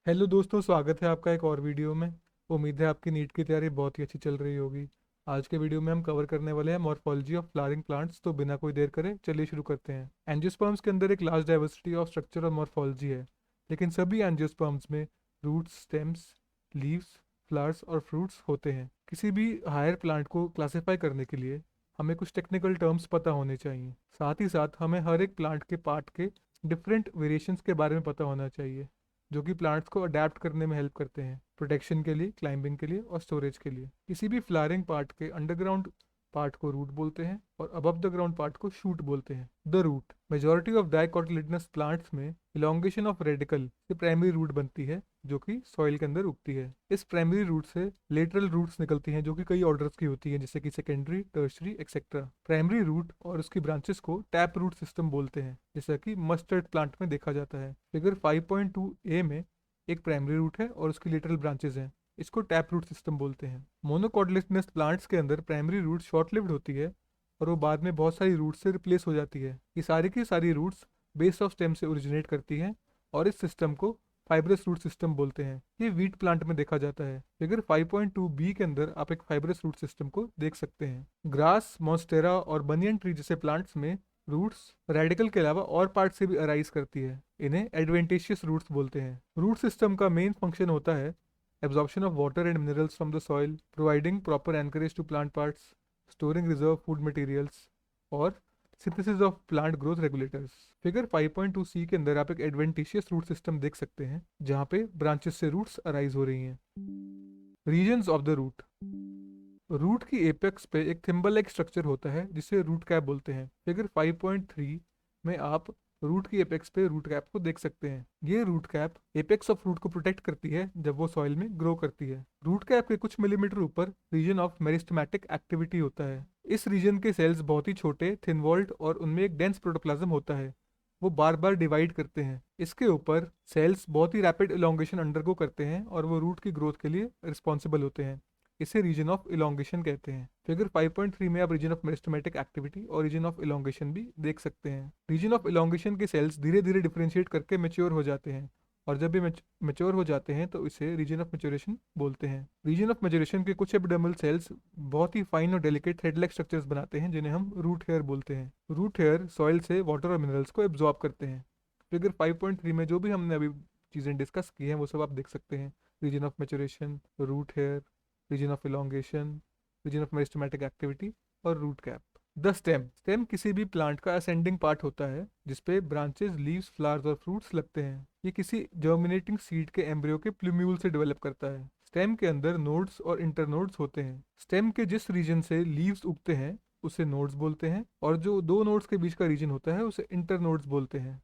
Hello दोस्तों, स्वागत है आपका एक और वीडियो में। उम्मीद है आपकी नीट की तैयारी बहुत ही अच्छी चल रही होगी। आज के वीडियो में हम कवर करने वाले हैं मॉर्फोलॉजी ऑफ फ्लावरिंग प्लांट्स। तो बिना कोई देर करे चलिए शुरू करते हैं। एंजियोस्पर्म्स के अंदर एक लार्ज डाइवर्सिटी ऑफ स्ट्रक्चर और मॉर्फोलॉजी है, लेकिन सभी एंजियोस्पर्म्स में रूट्स, स्टेम्स, लीव्स, फ्लावर्स और फ्रूट्स होते हैं। किसी भी हायर प्लांट को क्लासिफाई करने के लिए हमें कुछ टेक्निकल टर्म्स पता होने चाहिए। साथ ही साथ हमें हर एक प्लांट के पार्ट के डिफरेंट वेरिएशंस के बारे में पता होना चाहिए, जो कि प्लांट्स को अडेप्ट करने में हेल्प करते हैं, प्रोटेक्शन के लिए, क्लाइंबिंग के लिए और स्टोरेज के लिए। किसी भी फ्लावरिंग पार्ट के अंडरग्राउंड पार्ट को रूट बोलते हैं और अबव द ग्राउंड पार्ट को शूट बोलते हैं। The root, majority of dicotyledonous plants में इलोंगेशन ऑफ रेडिकल से प्राइमरी रूट बनती है, जो कि सॉइल के अंदर उगती है। इस प्राइमरी रूट से लेटरल रूट्स निकलती हैं, जो कि कई ऑर्डर्स की होती हैं, जैसे कि secondary, tertiary etcetera. Primary root और उसकी ब्रांचेस को टैप रूट सिस्टम बोलते हैं, जैसा कि मस्टर्ड प्लांट में देखा जाता है। फिगर 5.2 ए में एक प्राइमरी रूट है और उसकी लेटरल ब्रांचेस हैं। इसको टैप रूट सिस्टम बोलते हैं। मोनोकॉटिलेडनस प्लांट्स के अंदर प्राइमरी रूट शॉर्ट लिव्ड होती है और वो बाद में बहुत सारी रूट्स से रिप्लेस हो जाती है। ये सारी की सारी रूट्स बेस ऑफ स्टेम से ओरिजिनेट करती हैं और इस सिस्टम को फाइब्रस रूट सिस्टम बोलते हैं। ये वीट प्लांट में देखा जाता है। फिगर 5.2 बी के अंदर आप एक फाइब्रस रूट सिस्टम को देख सकते हैं। ग्रास, मॉन्स्टेरा और बनियन ट्री जैसे प्लांट्स में रूट्स रेडिकल के अलावा और पार्ट से भी अराइज करती है। इन्हें एडवेंटेशियस रूट्स बोलते हैं। रूट सिस्टम का मेन फंक्शन होता है absorption of water and minerals from the soil, providing proper anchorage to plant parts, storing reserve food materials और synthesis of plant growth regulators. Figure 5.2 सी के अंदर आप एक एडवेंटिशियस रूट सिस्टम देख सकते हैं, जहां पे ब्रांचेस से रूट्स अराइज हो रही हैं। Regions of the root, root की एपेक्स पे एक थिम्बल लाइक स्ट्रक्चर होता है जिसे रूट कैप बोलते हैं। फिगर 5.3 में आप रूट की एपेक्स पे रूट कैप को देख सकते हैं। ये root cap apex of root को प्रोटेक्ट करती है जब वो सॉइल में ग्रो करती है। रूट कैप के कुछ मिलीमीटर ऊपर रीजन ऑफ मेरिस्टेमेटिक एक्टिविटी होता है। इस रीजन के सेल्स बहुत ही छोटे, थिन वॉल्ड और उनमें एक डेंस प्रोटोप्लाज्म होता है। वो बार बार डिवाइड करते हैं। इसके ऊपर सेल्स बहुत ही रैपिड इलोंगेशन अंडरगो करते हैं और वो रूट की ग्रोथ के लिए रिस्पॉन्सिबल होते हैं। इसे रीजन ऑफ इलोंगेशन कहते हैं। फिगर 5.3 में आप रीजन ऑफ मेरिस्टेमेटिक एक्टिविटी और रीजन ऑफ इलोंगेशन भी देख सकते हैं। रीजन ऑफ इलोंगेशन के सेल्स धीरे धीरे डिफरेंशिएट करके मेच्योर हो जाते हैं, और जब ये मेच्योर हो जाते हैं तो इसे रीजन ऑफ मेच्योरेशन बोलते हैं। रीजन ऑफ मेच्योरेशन के कुछ एपिडर्मल सेल्स बहुत ही फाइन और डेलिकेट थ्रेड लाइक स्ट्रक्चर्स बनाते हैं, जिन्हें हम रूट हेयर बोलते हैं। रूट हेयर सॉइल से वाटर और मिनरल्स को एब्जॉर्ब करते हैं। फिगर 5.3 में जो भी हमने अभी चीज़ें डिस्कस की हैं वो सब आप देख सकते हैं। Region of maturation, root hair, region of elongation, region of meristematic activity और root cap. The stem, stem किसी भी प्लांट का असेंडिंग पार्ट होता है जिसपे ब्रांचेस, लीव्स, फ्लावर्स और फ्रूट्स लगते हैं। ये किसी जर्मिनेटिंग सीड के एम्ब्रियो के प्लूम्यूल से डेवलप करता है। स्टेम के अंदर नोड्स और इंटरनोड्स होते हैं। स्टेम के जिस रीजन से लीव्स उगते हैं उसे नोड्स बोलते हैं, और जो दो नोड्स के बीच का रीजन होता है उसे इंटरनोड्स बोलते हैं।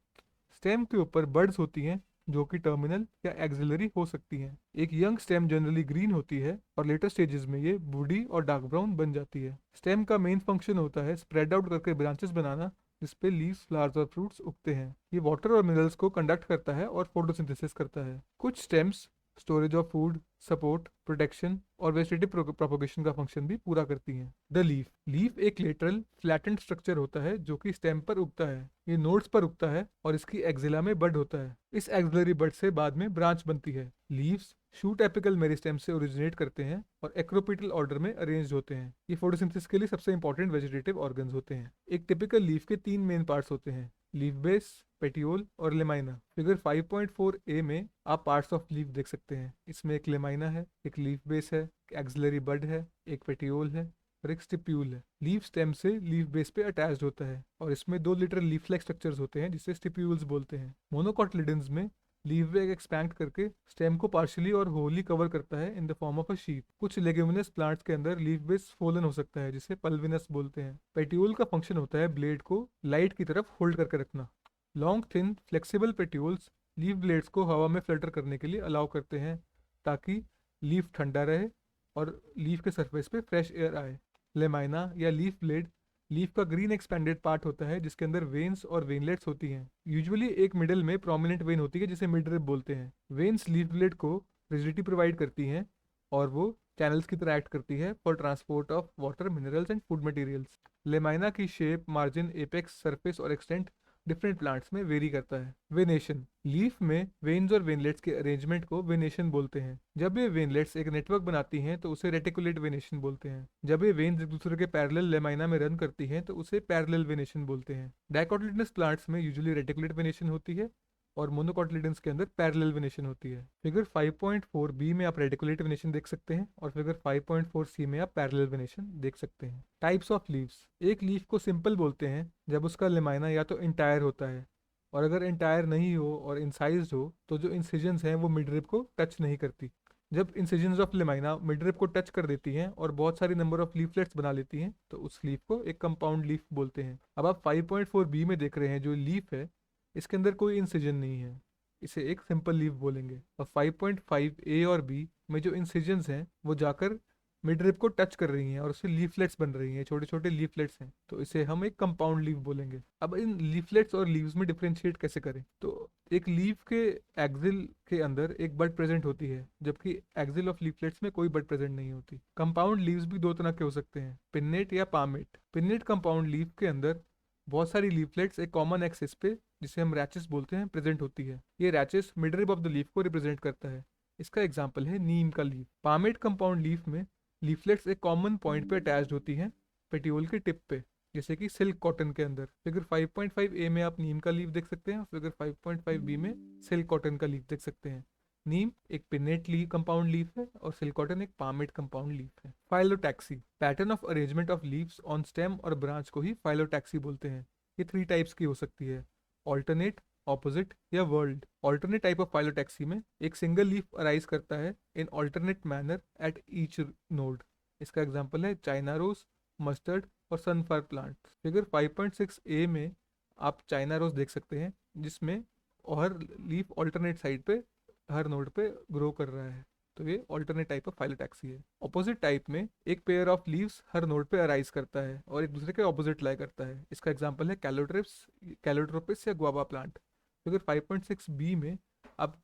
स्टेम के ऊपर बड्स होती हैं, जो कि टर्मिनल या एक्सिलरी हो सकती हैं। एक यंग स्टेम जनरली ग्रीन होती है और लेटर स्टेजेस में ये वुडी और डार्क ब्राउन बन जाती है। स्टेम का मेन फंक्शन होता है स्प्रेड आउट करके ब्रांचेस बनाना, जिसपे लीव्स, फ्लावर्स और फ्रूट्स उगते हैं। ये वाटर और मिनरल्स को कंडक्ट करता है और फोटोसिंथेसिस करता है। कुछ stems storage of food, support, protection और वेजिटेटिव प्रोपोगेशन का फंक्शन भी पूरा करती हैं। द लीफ, लीफ एक लेटरल फ्लैटेंड स्ट्रक्चर होता है जो कि स्टेम पर उगता है। ये नोड्स पर उगता है और इसकी एक्सिला में बड होता है। इस एक्सिलरी बड से बाद में ब्रांच बनती है। लीव्स शूट एपिकल मेरिस्टेम से ओरिजिनेट करते हैं और एक्रोपिटल ऑर्डर में अरेंज्ड होते हैं। ये फोटोसिंथेसिस के लिए सबसे इंपॉर्टेंट वेजिटेटिव ऑर्गन्स होते हैं। एक टिपिकल लीफ के तीन मेन पार्ट्स होते हैं, लीफ बेस, पेटियोल और लेमाइना। फिगर 5.4 ए में आप पार्ट्स ऑफ लीफ देख सकते हैं। इसमें एक लेमाइना है, एक लीफ बेस है, एक एक्सिलरी बड है, एक पेटियोल है और एक स्टिप्यूल है। लीफ स्टेम से लीफ बेस पे अटैच्ड होता है और इसमें दो लिटरल लीफ लाइक स्ट्रक्चर्स होते हैं जिसे स्टिप्यूल्स बोलते हैं। मोनोकोटिलिडन्स में लीफ बैग एक्सपैंड करके स्टेम को पार्शियली और होली कवर करता है in the form of a sheet. कुछ लेग्यूमिनस प्लांट्स के अंदर लीफ बेस फोलन हो सकता है, जिसे पल्विनस बोलते हैं। पेटियोल का फंक्शन होता है ब्लेड को लाइट की तरफ होल्ड करके रखना। Long thin flexible petioles leaf blades को हवा में फ्लटर करने के लिए अलाउ करते हैं, ताकि लीफ ठंडा रहे और लीफ के सरफेस पे फ्रेश एयर आए। लेमाइना या लीफ ब्लेड लीफ का ग्रीन एक्सपेंडेड पार्ट होता है, जिसके अंदर वेन्स और वेनलेट्स होती हैं। यूजुअली एक मिडल में प्रोमिनेंट वेन होती है जिसे मिड रिब बोलते हैं। वेन्स लीफ ब्लेड को रिजिडिटी प्रोवाइड करती हैं और वो चैनल्स की तरह एक्ट करती है for transport of water, minerals and food materials. Lamina की शेप, मार्जिन, एपेक्स, सरफेस और एक्सटेंट डिफरेंट प्लांट्स में वेरी करता है। वेनेशन, लीफ में वेन्स और वेनलेट्स के अरेंजमेंट को वेनेशन बोलते हैं। जब ये वेनलेट्स एक नेटवर्क बनाती हैं तो उसे रेटिकुलेट वेनेशन बोलते हैं। जब ये वेन्स एक दूसरे के पैरेलल लेमाइना में रन करती हैं तो उसे पैरेलल वेनेशन बोलते हैं। डाइकोटिलेडनस प्लांट्स में यूजुअली रेटिकुलेट वेनेशन होती है और मोनोकोटिलिडन्स के अंदर पैरेलल वेनेशन होती है। फिगर 5.4 बी में आप रेटिकुलेट वेनेशन देख सकते हैं और फिगर 5.4 सी में आप पैरेलल वेनेशन देख सकते हैं। टाइप्स ऑफ लीव्स, एक लीफ को सिंपल बोलते हैं जब उसका लेमाइना या तो इंटायर होता है, और अगर इंटायर नहीं हो और इंसाइज्ड हो तो जो इंसिजन्स हैं वो मिडरिब को टच नहीं करती। जब इंसिजन्स ऑफ लेमाइना मिडरिब को टच कर देती हैं और बहुत सारी नंबर ऑफ लीफलेट्स बना लेती हैं तो उस लीफ को एक कंपाउंड लीफ बोलते हैं। अब आप 5.4 बी में देख रहे हैं जो लीफ है इसके अंदर कोई इंसिजन नहीं है, इसे एक सिंपल लीफ बोलेंगे। और 5.5 ए और बी में जो इंसिजन्स हैं वो जाकर मिड रिब को टच कर रही हैं और उससे लीफलेट्स बन रही हैं, छोटे छोटे लीफलेट्स हैं, तो इसे हम एक कंपाउंड लीफ बोलेंगे। अब इन लीफलेट्स और लीव्स में डिफरेंशिएट कैसे करें, तो एक लीफ के एक्सिल के अंदर एक बड प्रेजेंट होती है जबकि एक्सिल ऑफ लीफलेट्स में कोई बड प्रेजेंट नहीं होती। कंपाउंड लीव्स भी दो तरह के हो सकते हैं, पिन्नेट या पामेट। पिन्नेट कंपाउंड लीफ के अंदर बहुत सारी लीफलेट्स एक कॉमन एक्सिस पे, जिसे हम रैचेस बोलते हैं, प्रेजेंट होती है। ये rachis mid rib of the leaf को रिप्रेजेंट करता है। इसका एग्जांपल है नीम का लीफ। पामेट कंपाउंड लीफ में लीफलेट्स एक कॉमन पॉइंट पे अटैच्ड होती हैं, पेटियोल के टिप पे, जैसे कि सिल्क कॉटन के अंदर। फिगर 5.5 ए में आप नीम का लीफ देख सकते हैं, फिगर 5.5 बी में सिल्क कॉटन का लीफ देख सकते हैं। नीम एक पिन्नेट लीफ कंपाउंड लीफ है और सिल्क कॉटन एक पामेट कंपाउंड लीफ है। Phyllotaxy, pattern of arrangement of leaves on stem और ब्रांच को ही फाइलोटैक्सी बोलते हैं। ये 3 टाइप्स की हो सकती है, ऑल्टरनेट, ऑपोजिट या world. Alternate type of phyllotaxy में एक सिंगल लीफ अराइज करता है इन alternate manner at each node. इसका एग्जांपल है चाइना रोज, मस्टर्ड और सनफ्लावर प्लांट। फिगर 5.6 ए में आप चाइना रोज देख सकते हैं जिसमें हर लीफ ऑल्टरनेट साइड पे हर नोड पे ग्रो कर रहा है, तो ये ऑल्टरनेट टाइप ऑफ फाइलोटैक्सी है। ऑपोजिट टाइप में एक pair of leaves her node पे अराइज करता है और एक दूसरे के ऑपोजिट लाई करता है। इसका एग्जांपल है कैलोट्रोपिस या गुआवा प्लांट। फिगर 5.6 बी में आप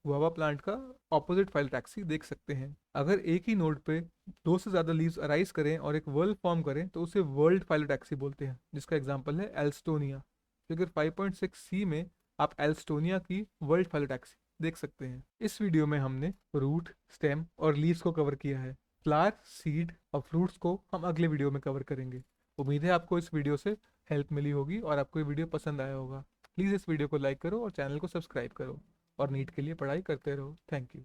गुआवा प्लांट का ऑपोजिट फाइलोटैक्सी देख सकते हैं। अगर एक ही नोड पे 2 से ज्यादा लीव्स अराइज करें और एक वर्ल्ड फॉर्म करें तो उसे वर्ल्ड फाइलोटैक्सी बोलते हैं, जिसका एग्जांपल है एल्स्टोनिया। फिगर 5.6 सी में आप एल्स्टोनिया की वर्ल्ड फाइलोटैक्सी देख सकते हैं। इस वीडियो में हमने रूट, स्टेम और लीव्स को कवर किया है। फ्लावर, सीड और फ्रूट्स को हम अगले वीडियो में कवर करेंगे। उम्मीद है आपको इस वीडियो से हेल्प मिली होगी और आपको ये वीडियो पसंद आया होगा। प्लीज़ इस वीडियो को लाइक करो और चैनल को सब्सक्राइब करो और नीट के लिए पढ़ाई करते रहो। Thank you.